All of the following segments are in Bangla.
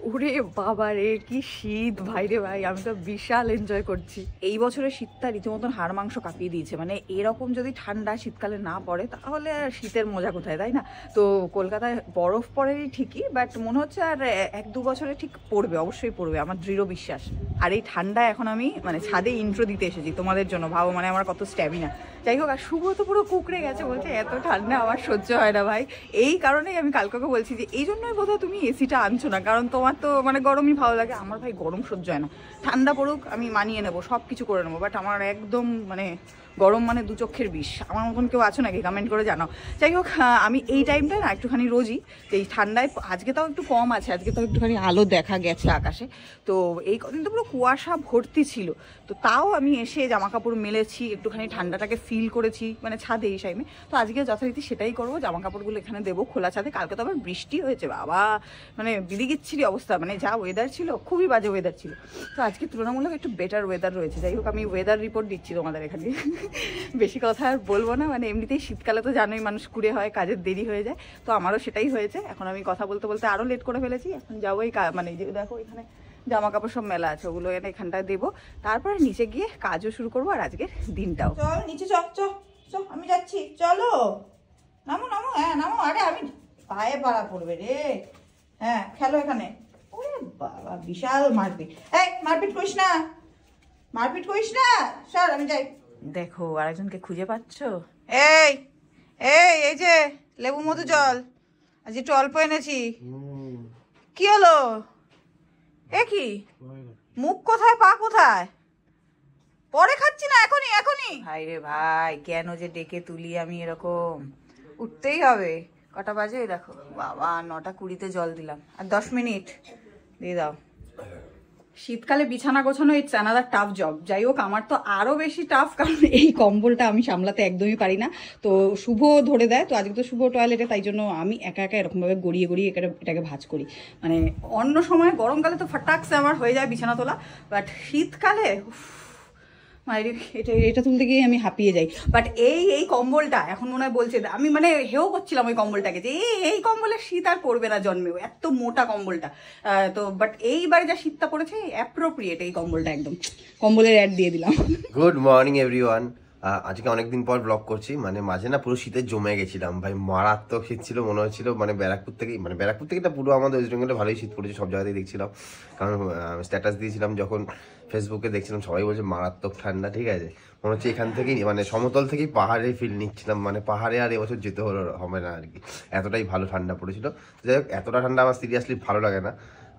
ওরে বাবা রে, কি শীত ভাই রে ভাই, আমি তো বিশাল এনজয় করছি। এই বছরের শীতটা রীতিমতন হাড় মাংস কাঁপিয়ে দিয়েছে। মানে এরকম যদি ঠান্ডা শীতকালে না পড়ে তাহলে আর শীতের মজা কোথায়, তাই না? তো কলকাতায় বরফ পড়েনি ঠিকই, বাট মনে হচ্ছে আর 1-2 বছরে ঠিক পড়বে, অবশ্যই পড়বে, আমার দৃঢ় বিশ্বাস। আর এই ঠান্ডা এখন আমি মানে ছাদে ইন্ট্রো দিতে এসেছি তোমাদের জন্য, ভাবো মানে আমার কত স্ট্যামিনা। যাই হোক, আর শুভ তো পুরো কুকড়ে গেছে, বলছে এত ঠান্ডা আমার সহ্য হয় না ভাই। এই কারণেই আমি কালকে বলছি যে এই জন্যই বোধহয় তুমি এসিটা আনছো না, কারণ তোমার তো মানে গরমই ভালো লাগে। আমার ভাই গরম সহ্য হয় না, ঠান্ডা পড়ুক আমি মানিয়ে নেবো, সব কিছু করে নেবো, বাট আমার একদম মানে গরম মানে দু চক্ষের বিষ। আমার মতন কেউ আছো নাকি কমেন্ট করে জানাও। যাই হোক, আমি এই টাইমটা না একটুখানি রোজই এই ঠান্ডায়, আজকে তাও একটু কম আছে, আজকে তাও একটুখানি আলো দেখা গেছে আকাশে। তো এই কদিন তো পুরো কুয়াশা ভর্তি ছিল, তো তাও আমি এসে জামা কাপড় মেলেছি, একটুখানি ঠান্ডাটাকে ফিল করেছি মানে ছাদে এই টাইমে। তো আজকে যথারীতি সেটাই করবো, জামা কাপড়গুলো এখানে দেবো খোলা ছাদে। কালকে তো আবার বৃষ্টি হয়েছে বাবা, মানে বিদিগিচ্ছিরি অবস্থা, মানে যা ওয়েদার ছিল, খুবই বাজে ওয়েদার ছিল। তো আজকে তুলনামূলক একটু বেটার ওয়েদার রয়েছে। যাই হোক, আমি ওয়েদার রিপোর্ট দিচ্ছি তোমাদের এখানে, বেশি কথা আর বলবো না। মানে এমনিতেই শীতকালে তো জানোই মানুষ কুড়ে হয়, কাজের দেরি হয়ে যায়, তো আমারও সেটাই হয়েছে। এখন আমি কথা বলতে বলতে আরও লেট করে ফেলেছি। এখন যাবো এই মানে যে দেখো এখানে জামা কাপড় সব মেলা আছে, ওগুলো এনে এখানটায় দেবো, তারপরে নিচে গিয়ে কাজও শুরু করবো আর আজকের দিনটাও। চল নিচে, চল চল চল, আমি যাচ্ছি, চলো নামো নামো, হ্যাঁ নামো। আরে আমি পায়ে পাড়া পড়বে রে, হ্যাঁ খেলো এখানে। ওরে বাবা, বিশাল মারপিট। এই মারপিট করিস না, মারপিট করিস না, সর আমি যাই। দেখো আরেকজনকে খুঁজে পাচ্ছ? এই এই এই যে লেবু মধু জল আজ একটু অল্প এনেছি। কি হলো? এ কি মুখ কোথায়, পা কোথায়? পরে খাচ্ছি না, এখনই এখনই। ভাই রে ভাই, কেন যে ডেকে তুলি আমি এরকম, উঠতেই হবে। কটা বাজে দেখো বাবা, 9:20-তে জল দিলাম, আর 10 মিনিট দিয়ে দাও। শীতকালে বিছানা গোছানো ইটস অ্যানাদার টাফ জব। যাই হোক, আমার তো আরও বেশি টাফ, কারণ এই কম্বলটা আমি সামলাতে একদমই পারি না। তো শুভ ধরে দেয়, তো আজকে তো শুভ টয়লেটে, তাই জন্য আমি একা একা এরকমভাবে গড়িয়ে গড়িয়ে এটাকে ভাঁজ করি। মানে অন্য সময় গরমকালে তো ফাটাকসে আমার হয়ে যায় বিছানা তোলা, বাট শীতকালে এটা তুলতে গিয়ে আমি হাঁপিয়ে যাই। বাট এই কম্বলটা এখন মনে হয় বলছে, আমি মানে হেও করছিলাম ওই কম্বলটাকে যে এই কম্বলের শীত আর পড়বে না জন্মেও, এত মোটা কম্বলটা। তো বাট এইবারে যা শীতটা পড়েছে অ্যাপ্রোপ্রিয়েট এই কম্বলটা, একদম কম্বলের অ্যাড দিয়ে দিলাম। Good morning everyone. আজকে অনেকদিন পর ব্লগ করছি। মানে মাঝে না পুরো শীতে জমে গেছিলাম ভাই, মারাত্মক শীত ছিল, মনে হচ্ছিল মানে ব্যারাকপুর থেকে না পুরো আমাদের ওয়েস্ট বেঙ্গলে ভালোই শীত পড়েছে, সব জায়গাতেই দেখছিলাম। কারণ স্ট্যাটাস দিয়েছিলাম যখন ফেসবুকে, দেখছিলাম সবাই বলছে মারাত্মক ঠান্ডা। ঠিক আছে, মনে হচ্ছে এখান থেকেই মানে সমতল থেকেই পাহাড়ে ফিল নিচ্ছিলাম, মানে পাহাড়ে আর এবছর যেতে হবে না আর কি, এতটাই ভালো ঠান্ডা পড়েছিল। যাই হোক, এতটা ঠান্ডা আমার সিরিয়াসলি ভালো লাগে না,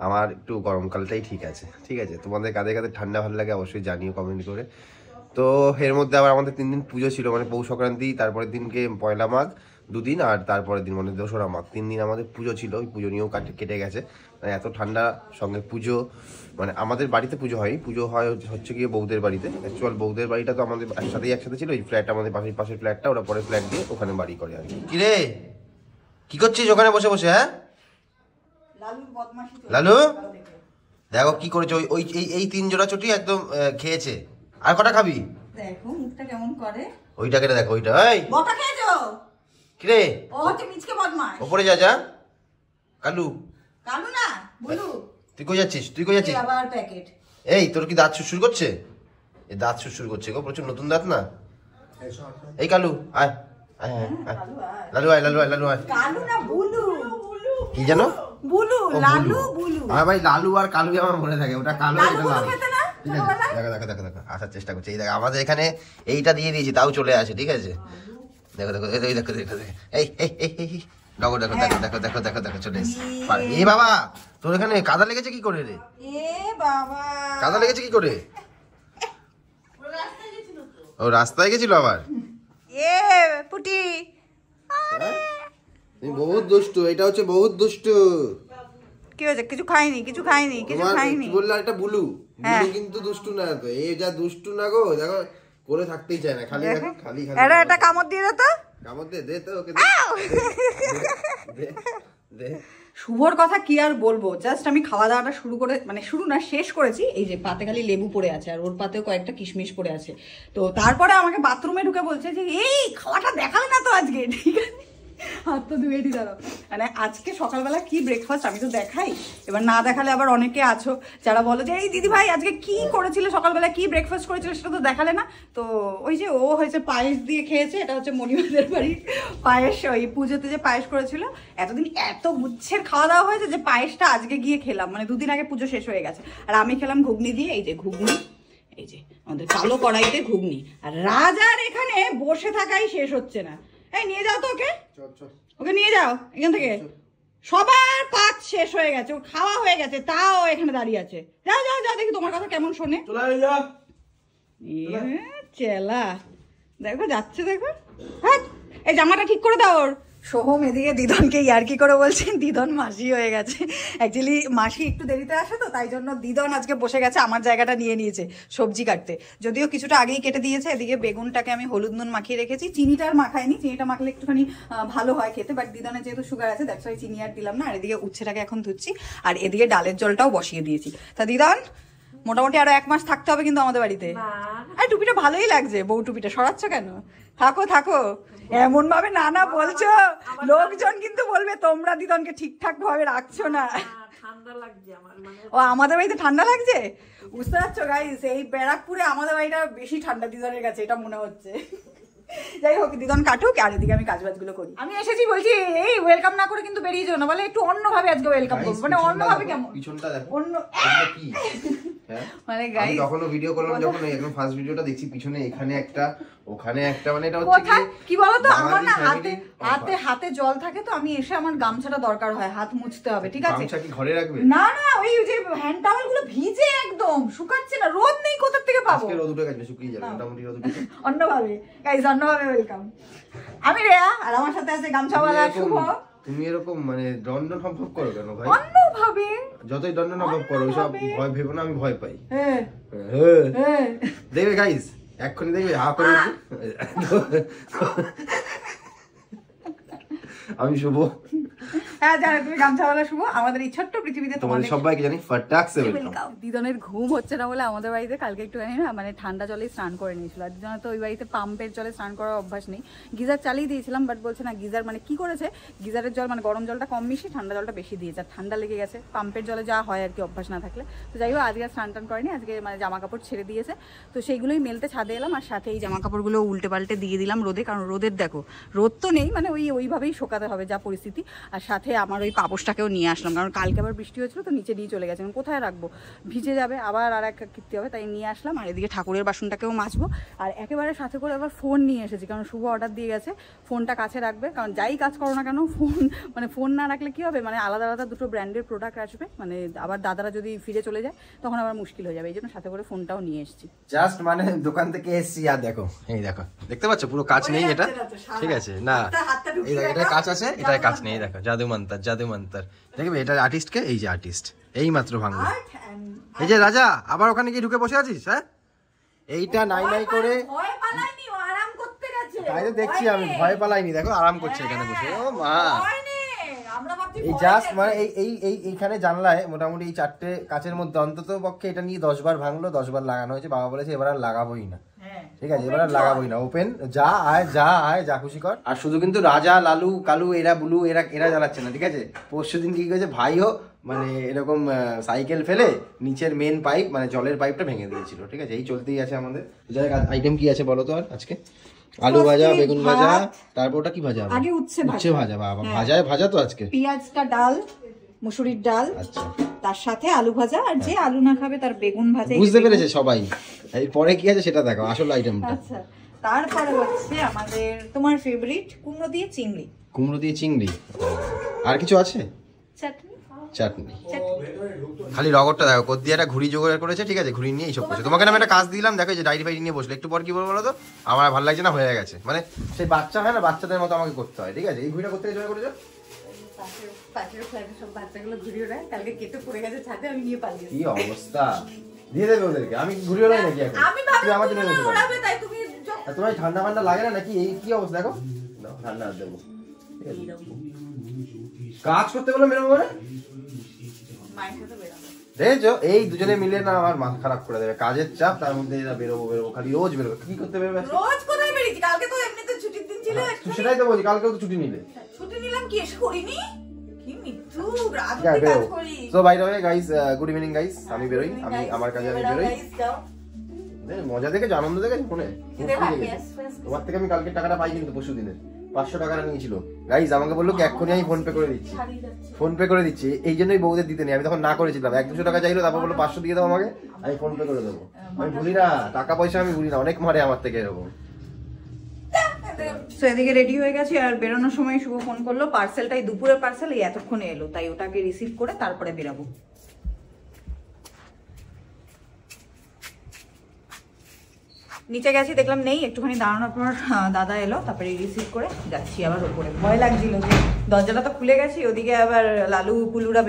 আমার একটু গরমকালটাই ঠিক আছে। ঠিক আছে, তোমাদের কাদের কাদের ঠান্ডা ভালো লাগে অবশ্যই জানিও কমেন্ট করে। তো এর মধ্যে আবার আমাদের 3 দিন পুজো ছিল, মানে পৌষ সংক্রান্তি, তারপরের দিনকে পয়লা মাঘ 2 দিন, আর তারপরের দিন মানে দোসরা মাঘ 3 দিন আমাদের পুজো ছিল। ওই পুজো নিয়েও কেটে গেছে। মানে এত ঠান্ডা, সঙ্গে পুজো, মানে আমাদের বাড়িতে পুজো হয়, পুজো হয় হচ্ছে গিয়ে বৌদের বাড়িতে। অ্যাকচুয়াল বৌদের বাড়িটা তো আমাদের একসাথে ছিল, ওই ফ্ল্যাট আমাদের পাশের ফ্ল্যাটটা, ওরা পরে ফ্ল্যাট দিয়ে ওখানে বাড়ি করে আর কি। কিরে কি করছিস ওখানে বসে বসে? হ্যাঁ লালু, দেখো কি করেছে, ওই এই 3 জোড়া চটি একদম খেয়েছে। আর কটা খাবি? দেখো মুখটা কেমন করে, ওইটা কেটে দেখো, ওইটা। এই বকা খেয়েছো? কিরে ও হচ্ছে মিচকে বদমাশ। ওপরে যা কালু। কালু না বলু। তুই কই যাচ্ছিস? আবার প্যাকেট। এই তোর কি দাঁত শুরু করছে? এই দাঁত শুরু করছে গো, প্রচুর নতুন দাঁত না। এই কালু আয় আয় আয়, লালু আয় কালু না বুলু। কি জানো? বুলু, লালু বুলু। হ্যাঁ ভাই, লালু আর কালু আমার মনে থাকে, ওটা কালো এটা লালু। ঠিক আছে, দেখো আসার চেষ্টা করছে। এই দেখো আমাদের এখানে এইটা দিয়ে দিয়েছি, তাও চলে আসে। ঠিক আছে, দেখো এই দেখো চলে এসছে। এ বাবা, তোর এখানে কাদা লেগেছে কি করে রে? কাদা লেগেছে কি করে? ও রাস্তায় গেছিল আবার। পুটি বহুত দুষ্টু, এটা হচ্ছে বহুত দুষ্টু। কি হয়েছে? কিছু খাইনি বললে একটা বুলু কিন্তু দুষ্টু না তো, এই যা দুষ্টু না গো, দেখো করে থাকতেই চায় না, খালি এটা কামড় দিয়ে দে তো, কামড় দে তো ওকে, দে। শুভর কথা কি আর বলবো, জাস্ট আমি খাওয়া দাওয়াটা শেষ করেছি। এই যে পাতে খালি লেবু পড়ে আছে, আর ওর পাতেও কয়েকটা কিশমিশ পড়ে আছে। তো তারপরে আমাকে বাথরুমে ঢুকে বলছে যে এই খাওয়াটা দেখাবে না তো আজকে, ঠিক আছে? হাত তো ধুয়ে দি দাঁড়াও। মানে আজকে সকালবেলা কি ব্রেকফাস্ট আমি তো দেখাই, এবার না দেখালে আবার অনেকে আছো যারা বলো যে এই দিদি ভাই আজকে কি করেছিলে সকালবেলা, কি ব্রেকফাস্ট করেছিল সেটা তো দেখালে না। তো ওই যে ও হয়েছে পায়েস দিয়ে খেয়েছে, এটা হচ্ছে মণিমাদের বাড়ির পায়েস, ওই পুজোতে যে পায়েস করেছিল। এতদিন এত গুচ্ছের খাওয়া দাওয়া হয়েছে যে পায়েসটা আজকে গিয়ে খেলাম, মানে দুদিন আগে পুজো শেষ হয়ে গেছে। আর আমি খেলাম ঘুগনি দিয়ে, এই যে ঘুগনি, এই যে আমাদের কালো কড়াইতে ঘুগনি। আর রাজার এখানে বসে থাকাই শেষ হচ্ছে না। এই নিয়ে যাও তো ওকে, ওকে নিয়ে যাও এখান থেকে। সবার পাক শেষ হয়ে গেছে, ওর খাওয়া হয়ে গেছে, তাও এখানে দাঁড়িয়ে আছে। যাও যাও যাও, দেখি তোমার কথা কেমন শোনে। চেলা দেখো যাচ্ছে, দেখো। হ্যাঁ এই জামাটা ঠিক করে দাও ওর। সোহম এদিকে দিদনকে ইয়ার্কি করে বলছেন দিদন মাসি হয়ে গেছে। অ্যাকচুয়ালি মাসি একটু দেরিতে আসে তো, তাই জন্য দিদন আজকে বসে গেছে, আমার জায়গাটা নিয়ে নিয়েছে সবজি কাটতে। যদিও কিছুটা আগেই কেটে দিয়েছে। এদিকে বেগুনটাকে আমি হলুদ নুন মাখিয়ে রেখেছি, চিনিটা আর মাখাইনি, চিনিটা মাখলে একটুখানি ভালো হয় খেতে, বাট দিদনের যেহেতু সুগার আছে দ্যাটস ওয়াই চিনি আর দিলাম না। আর এদিকে উচ্ছেটাকে এখন ধুচ্ছি, আর এদিকে ডালের জলটাও বসিয়ে দিয়েছি। তা দিদন মোটামুটি আরো 1 মাস থাকতে হবে কিন্তু আমাদের বাড়িতে। আর টুপিটা ভালোই লাগছে, বউ টুপিটা সরাচ্ছ কেন? থাকো থাকো, এমন ভাবে না না বলছো, লোকজন কিন্তু বলবে তোমরা দিদনকে ঠিকঠাক ভাবে রাখছো না। ঠান্ডা লাগছে আমার, মানে ও আমাদের বাড়িতে ঠান্ডা লাগছে, বুঝতে পারছো গাইস? এই ব্যারাকপুরে আমাদের বাড়িটা বেশি ঠান্ডা দিদনের কাছে, এটা মনে হচ্ছে। যাই হোক, দিদন কাটুক, আর এদিকে আমি কাজবাজগুলো করি। আমি এসেছি বলছি এই ওয়েলকাম না করে কিন্তু বেরিয়ে যাও না, বলে একটু অন্যভাবে আজকে ওয়েলকাম করবো। মানে অন্যভাবে কেমন? পিছনটা দেখো, অন্য কি মানে গাইস তখনও ভিডিও করলাম যখন একদম ফার্স্ট ভিডিওটা দেখছি, পিছনে এখানে একটা ওখানে একটা, মানে এটা হচ্ছে কি বলতো, আমার না হাতে হাতে হাতে জল থাকে তো, আমি এসে আমার গামছাটা দরকার হয়, হাত মুছতে হবে, ঠিক আছে? গামছা কি ঘরে রাখবে? না না, ওই যে হ্যান্ড টাওয়েল গুলো ভিজে একদম শুকাচ্ছে না, রোদ নেই, কোথা থেকে পাবো? আজকে রোদ উঠে গেছে, শুকিয়ে যাবে মোটামুটি রোদ উঠে। অন্যভাবে গাইস, অন্যভাবে ওয়েলকাম। আমি রেয়া, আর আমার সাথে আছে গামছাওয়ালা শুভ। তুমি এরকম মানে দণ্ডন সম্ভব করো কেন ভাই? অন্যভাবে যতই দণ্ডন সম্ভব করো, ওইসব ভয় ভেবো না, আমি ভয় পাই। হ্যাঁ হ্যাঁ দেখবে গাইস, এক্ষুনি দেখবে হা করে আমি শুভ। হ্যাঁ জানো, তুমি গামছাওয়ালা শুভ। আমাদের এই ছোট্ট পৃথিবীতে তোমাদের সবাইকে জানি ফাটাকসে ওয়েলকাম। দিদনের ঘুম হচ্ছে না বলে আমাদের বাড়িতে কালকে একটুখানি না মানে ঠান্ডা জলে স্নান করে নিয়েছিল। আর দিদনের তো ওই বাড়িতে পাম্পের জলে স্নান করার অভ্যাস নেই। গিজার চালিয়ে দিয়েছিলাম, বাট বলছে না গিজার মানে কি করেছে, গিজারের জল মানে গরম জলটা কম মিশিয়ে ঠান্ডা জলটা বেশি দিয়েছে, আর ঠান্ডা লেগে গেছে পাম্পের জলে যা হয় আর কি, অভ্যাস না থাকলে। তো যাই হোক, আজকে স্নান টান করেনি, আজকে মানে জামা কাপড় ছেড়ে দিয়েছে, তো সেইগুলোই মেলতে ছাদে এলাম। আর সাথে এই জামা কাপড়গুলো উল্টে পাল্টে দিয়ে দিলাম রোদে, কারণ রোদের দেখো রোদ তো নেই, মানে ওইভাবেই শোকাতে হবে যা পরিস্থিতি। আর সাথে আমার ওই পাপোশটাকেও নিয়ে আসলাম, কারণ কালকে আবার বৃষ্টি হয়েছিল তো নিচে দিয়ে চলে গেছে, কোথায় রাখবো, ভিজে যাবে, আবার আর এক কীর্তি হবে, তাই নিয়ে আসলাম। আর এদিকে ঠাকুরের বাসনটাকেও মাজবো। আর একেবারে সাথে করে আবার ফোন নিয়ে এসেছি, কারণ শুভ অর্ডার দিয়ে গেছে ফোনটা কাছে রাখবে, কারণ যাই কাজ করো না কেন ফোন মানে ফোন না রাখলে কী হবে, মানে আলাদা আলাদা দুটো ব্র্যান্ডের প্রোডাক্ট আসবে, মানে আবার দাদারা যদি ফিরে চলে যায় তখন আবার মুশকিল হয়ে যাবে, এই জন্য সাথে করে ফোনটাও নিয়ে এসেছি। জাস্ট মানে দোকান থেকে এসছি, আর দেখো এই দেখো, দেখতে পাচ্ছ পুরো কাজ নেই এটা, ঠিক আছে না, এই দেখো এটা কাজ আছে, এটা কাজ নেই, দেখো জাদু মন্তর জাদু মন্তর। দেখবে এটা আর্টিস্টকে, এই যে আর্টিস্ট এই মাত্র ভাঙলো, এই যে রাজা আবার ওখানে গিয়ে ঢুকে বসে আছিস। হ্যাঁ এইটা নাই নাই করে তাই তো দেখছি আমি, ভয় পালাইনি, দেখো আরাম করছে এখানে বসে। ও মা, এই জাস্ট মানে এইখানে জানলায় মোটামুটি এই 4টে কাচের মধ্যে অন্তত পক্ষে এটা নিয়ে 10 বার ভাঙলো, 10 বার লাগানো হয়েছে। বাবা বলেছে এবার আর লাগাবোই না, ঠিক আছে এবার আর লাগাবোই না, ওপেন যা আয় যা খুশি কর। আর শুধু কিন্তু রাজা লালু কালু এরা বুলু এরা জ্বালাচ্ছে না, ঠিক আছে? পরশুদিন কি করেছে ভাইও মানে এরকম সাইকেল ফেলে নিচের মেন পাইপ মানে জলের পাইপটা ভেঙে দিয়েছিল, ঠিক আছে? এই চলতেই আছে আমাদের। যাই আইটেম কি আছে বলো তো আর আজকে? আলু ভাজা, বেগুন ভাজা, তারপর ওটা কি ভাজা? আগে উচ্ছে ভাজা। বাবা ভাজা তো আজকে পেঁয়াজটা ডাল, মুসুরির ডাল, আচ্ছা, তার সাথে আলু ভাজা, আর যে আলু না খাবে তার বেগুন ভাজা। বুঝতে পেরেছে সবাই। এরপরে কি আছে সেটা দেখো, আসল আইটেমটা। আচ্ছা, তারপরে হচ্ছে আমাদের তোমার ফেভারিট কুমড়ো দিয়ে চিংড়ি। আর কিছু আছে? চাটনি। খালি রগরটা দেখো, কদ্দি একটা ঘুড়ি জোগাড় করেছে, ঠিক আছে? ঘুড়ি নিয়ে এইসব করছে। তোমাকে আমি একটা কাজ দিলাম, দেখো যে ডায়েরি ফাইরি নিয়ে বসলে, একটু পর কি বলবো বলো তো, আমার ভালো লাগছে না, হয়ে গেছে, মানে সেই বাচ্চা হয় না, বাচ্চাদের মতো আমাকে করতে হয়, ঠিক আছে? এই ঘুড়িটা করতে জোগাড় করেছো? কি অবস্থা, দিয়ে দেবে ওদেরকে, আমি ঘুড়ি ওড়াই নাকি এখন? আমার জন্য তোমার ঠান্ডা ফান্ডা লাগে না নাকি? এই কি অবস্থা দেখো, ঠান্ডা দেবো, কাজ করতে বলে মেরো মানে দেখছো, এই দুজনে মিলে না আমার মাথা খারাপ করে দেবে, কাজের চাপ, তার মধ্যে এরা বেরোবো খালি রোজ বেরোবো, কি করতে বেরোবে? রোজ কোথায় বেরিয়েছি, কালকে তো এমনিতে ছুটির দিন ছিল। সেটাই তো বলছি, কালকেও তো ছুটি নিলে। ছুটি নিলাম কি এসে করিনি কি মিঠু রাতে কাজ করি। So by the way guys, good evening guys, আমি বেরোই, আমি আমার কাজে আমি বেরোই। মজা দেখে আনন্দ দেখে ফোনে তোমার থেকে আমি কালকে টাকাটা পাই কিন্তু পরশু দিনে 500 টাকাটা নিয়েছিল গাইস, আমাকে বললো কি এক্ষুনি আমি ফোন পে করে দিচ্ছি, ফোন পে করে দিচ্ছি। এই জন্যই বউদের দিতে নেই, আমি তখন না করেছিলাম। 100-200 টাকা চাইলো, তারপর বললো 500 দিয়ে দাও আমাকে, আমি ফোন পে করে দেবো। আমি ভুলি না টাকা পয়সা, আমি ভুলি না, অনেক মারে আমার থেকে এরকম। তো এদিকে রেডি হয়ে গেছি, আর বেরোনোর সময় শুভ ফোন করলো, পার্সেলটাই দুপুরের পার্সেল এই এতক্ষণে এলো, তাই ওটাকে রিসিভ করে তারপরে বেরাবো। নিচে গেছি দেখলাম নেই, একটুখানি দাঁড়ানোর পর দাদা এলো, তারপরে রিসিভ করে যাচ্ছি আবার উপরে। ভয় লাগছিল যে দরজাটা তো খুলে গেছি, ওদিকে আবার লালু বুলুরা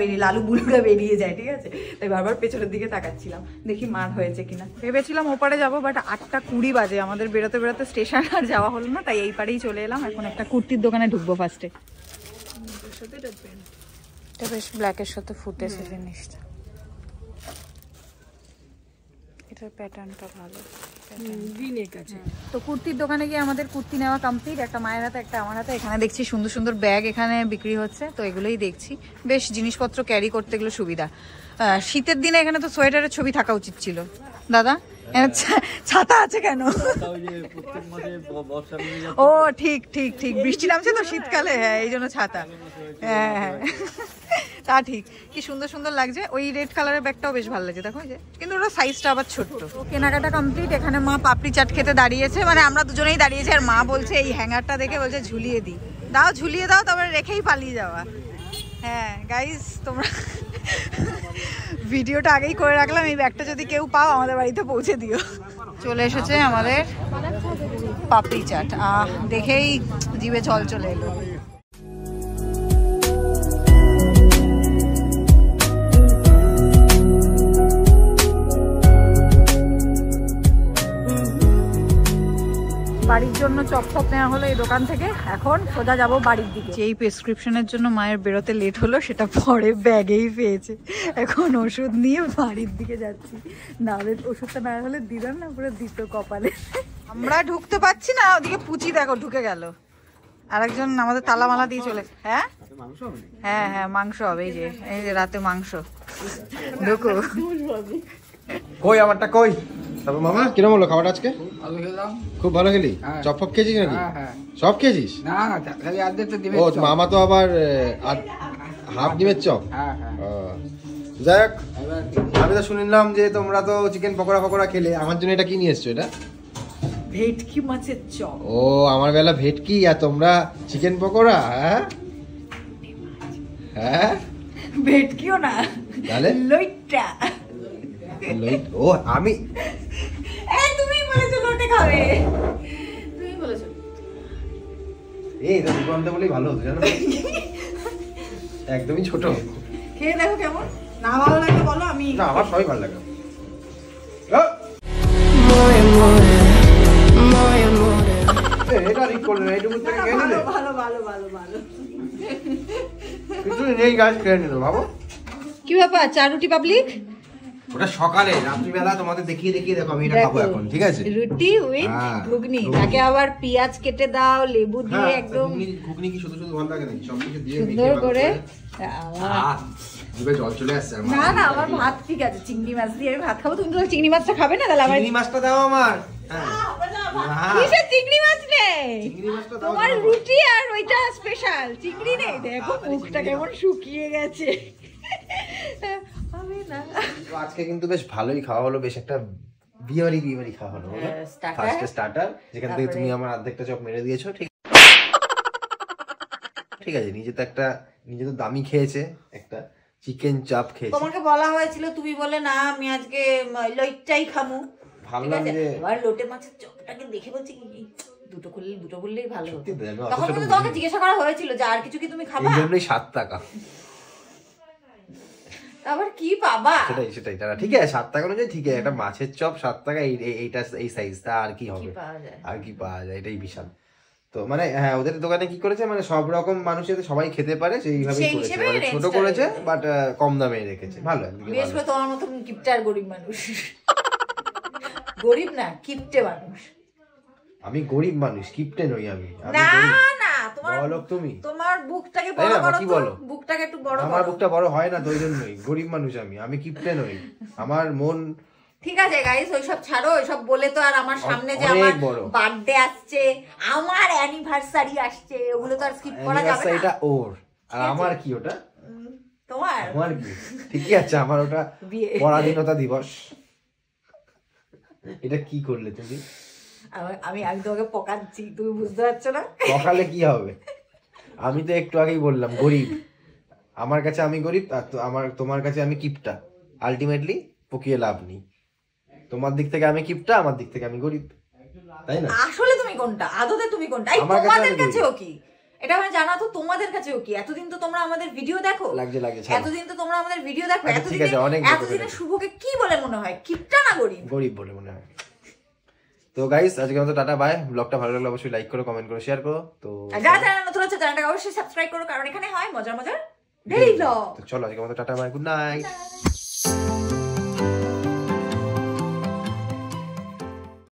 বেরিয়ে যায়, ঠিক আছে, তাই বারবার পেছনের দিকে তাকাচ্ছিলাম দেখি মার হয়েছে কিনা। ভেবেছিলাম ওপারে যাবো, বাট 8:20 বাজে, আমাদের বেরোতে বেরোতে স্টেশন আর যাওয়া হলো না, তাই এই পারেই চলে এলাম। এখন একটা কুর্তির দোকানে ঢুকবো ফার্স্টে। এটা বেশ ব্ল্যাকের সাথে ফুটেছে জিনিসটা, এটার প্যাটার্নটা ভালো। তো কুর্তির দোকানে গিয়ে আমাদের কুর্তি নেওয়া কমপ্লিট, একটা মায়ের হাতে একটা আমার হাতে। এখানে দেখছি সুন্দর সুন্দর ব্যাগ এখানে বিক্রি হচ্ছে, তো এগুলোই দেখছি, বেশ জিনিসপত্র ক্যারি করতে এগুলো সুবিধা। শীতের দিনে এখানে তো সোয়েটারের ছবি থাকা উচিত ছিল। দাদা ছাতা আছে কেন? ও ঠিক ঠিক ঠিক, বৃষ্টি নামছে তো শীতকালে, হ্যাঁ এই জন্য ছাতা। হ্যাঁ হ্যাঁ তা ঠিক, কি সুন্দর সুন্দর লাগছে। ওই রেড কালারের ব্যাগটাও বেশ ভালো লাগছে, দেখো যে, কিন্তু ওটা সাইজটা আবার ছোট্ট। কেনাকাটা কমপ্লিট, এখানে মা পাপড়ি চাট খেতে দাঁড়িয়েছে, মানে আমরা দুজনেই দাঁড়িয়েছি, আর মা বলছে এই হ্যাঙ্গারটা দেখে বলছে ঝুলিয়ে দিই, দাও ঝুলিয়ে দাও, তারপরে রেখেই পালিয়ে যাওয়া। হ্যাঁ গাইস, তোমরা ভিডিওটা আগেই করে রাখলাম, এই ব্যাগটা যদি কেউ পাও আমাদের বাড়িতে পৌঁছে দিও। চলে এসেছে আমাদের পাপড়ি চাট, দেখেই জিভে জল চলে এলো। বাড়ির জন্য চপ ফপ নেওয়া হলো এই দোকান থেকে, এখন সোজা যাবো বাড়ির দিকে। যেই প্রেসক্রিপশনের জন্য মায়ের বেরোতে লেট হলো সেটা পরে ব্যাগেই পেয়েছে, এখন ওষুধ নিয়ে বাড়ির দিকে যাচ্ছি। নাহলে ওষুধটা না হলে দিলাম না, পুরো দিত কপালে। আমরা ঢুকতে পারছি না, ওদিকে পুচি দেখো ঢুকে গেল, আরেকজন আমাদের তালা মালা দিয়ে চলে। হ্যাঁ হ্যাঁ হ্যাঁ মাংস হবে, এই যে রাতে মাংস। ঢুকো। কই আমারটা কই? তারপর মামা কিরম হলো খাবারটা আজকে? খুব ভালো খেলি? চপ ফপ খেয়েছিস নাকি? সব খেয়েছিস? ও মামা তো আবার হাফ ডিমের চপ। যাই হোক, আমি তো শুনলাম যে তোমরা তো চিকেন পকোড়া খেলে, আমার জন্য এটা কি নিয়ে এসছো? এটা ভেটকি মাছের চপ। ও আমার বেলা ভেটকি, আর তোমরা চিকেন পকোড়া। হ্যাঁ হ্যাঁ, ভেটকিও না, তাহলে লইট্টা। ও আমি তুমি বলেছো লোটে খাবে, তুমি বলেছো। এই তো দুটো বলেই ভালো হতো জানো, একদমই ছোট। খেয়ে দেখো কেমন, না ভালো লাগে বলো। আমি না, আমার সবই ভালো লাগে। এটা রিক করলে না, এইটুকু থেকে খেয়ে নিলে ভালো ভালো ভালো ভালো কিছু নেই গাছ, খেয়ে নিল। ভাবো কি ব্যাপার, চা রুটি পাবলিক। ওটা সকালে, রাত্রিবেলা তোমাদের দেখিয়ে দেখো আমি এটা খাবো এখন, ঠিক আছে? রুটি উইথ ঘুগনি, তাকে আবার পেঁয়াজ কেটে দাও, লেবু দিয়ে একদম। ঘুগনি কি শুধু শুধু ভালো লাগে নাকি? সবকিছু দিয়ে সুন্দর করে। জিভে জল চলে আসছে। না না, আমার ভাত ঠিক আছে, চিংড়ি মাছ দিয়ে আমি ভাত খাবো। তুমি তো চিংড়ি মাছটা খাবে না, তাহলে আমার চিংড়ি মাছটা দাও আমার। কিসের চিংড়ি মাছ নেই? তোমার রুটি আর ওইটা স্পেশাল, চিংড়ি নেই। দেখো মুখটা কেমন শুকিয়ে গেছে। আমি না, আজকে কিন্তু বেশ ভালোই খাওয়া হলো, বেশ একটা বিয়ারি খাওয়া হলো। ফার্স্ট স্টার্টার, যেখান থেকে তুমি আমার অর্ধেকটা চপ মেরে দিয়েছো, ঠিক আছে। নিজে তো দামি খেয়েছে, একটা চিকেন চপ খেয়েছে। তোমাকে বলা হয়েছিল, তুমি বলে না আমি আজকে লইট্টাই খামু। ভাবলাম যে এবার লোটে মাছের চপটাকে দেখে বলছি দুটো করলেই ভালো হতো। তখন কিন্তু তোমাকে জিজ্ঞাসা করা হয়েছিল যে আর কিছু কি তুমি খাবা, এই জন্যই 7 টাকা। আবার কি পাবা? সেটাই তারা ঠিক আছে, 7 টাকা অনুযায়ী ঠিক আছে। একটা মাছের চপ 7 টাকা, এইটা এই সাইজটা, আর কি হবে? আর কি পাওয়া যায়, এটাই বিশাল। তো মানে হ্যাঁ, ওদের দোকানে কি করেছে, মানে সব রকম মানুষের সবাই খেতে পারে সেইভাবেই করেছে, মানে ছোট করেছে বাট কম দামে রেখেছে। ভালো, একদিকে বেশ। তোমার মতন কিপটার গরিব মানুষ, গরিব না কিপটে মানুষ। আমি গরিব মানুষ, কিপটে নই আমি। না না, তোমার বড় লোক তুমি তোমার বুকটাকে তাই বড় না, করো কি তো, বলো? বুকটাকে একটু বড় আমার করো। বুকটা বড় হয় না তো ওই জন্যই, গরিব মানুষ আমি কিপটে নই, আমার মন ঠিক আছে গাইস, ওইসব ছাড়ো, ওইসব বলে তো আর আমার সামনে যে অনেক আমার বড়। বার্থডে আসছে, আমার অ্যানিভার্সারি আসছে, ওগুলো তো আর স্কিপ করা যাবে না। এটা ওর আর আমার কি ওটা, তোমার আমার কি ঠিকই আছে, আমার ওটা বিয়ে। পরাধীনতা দিবস। এটা কি করলে তুমি? আমি আমি তোমাকে পকাচ্ছি, তুমি বুঝতে পারছো না? সকালে কি হবে? আমি তো একটু আগেই বললাম গরিব, আমার কাছে আমি গরিব আর তোমার কাছে আমি কিপটা, আলটিমেটলি পকিয়ে লাভ নেই। তোমার দিক থেকে আমি কিপটা, আমার দিক থেকে আমি গরিব, তাই না? আসলে তুমি কোনটা, আদতে তুমি কোনটা? এই আমার কাছে তোমাদের আমি কাছেও কি এটা আমি জানা, তো তোমাদের কাছেও কি? এতদিন তো তোমরা আমাদের ভিডিও দেখো, লাগছে ছাড়ো। এতদিন তো তোমরা আমাদের ভিডিও দেখো, আচ্ছা, ঠিক আছে, অনেক দেখো, এতদিনে দেখো। শুভকে কি বলে মনে হয়, কিপটা না গরিব? গরিব বলে মনে হয়। তো গাইস আজকে মতো টাটা বাই। ব্লগটা ভালো লাগলে অবশ্যই লাইক করো, কমেন্ট করো, শেয়ার করো। তো আর যারা চ্যানেল নতুন হচ্ছে চ্যানেলটাকে অবশ্যই সাবস্ক্রাইব করো, কারণ এখানে হয় মজার মজার ডেইলি ব্লগ। তো চলো আজকে মতো টাটা বাই, গুড নাইট।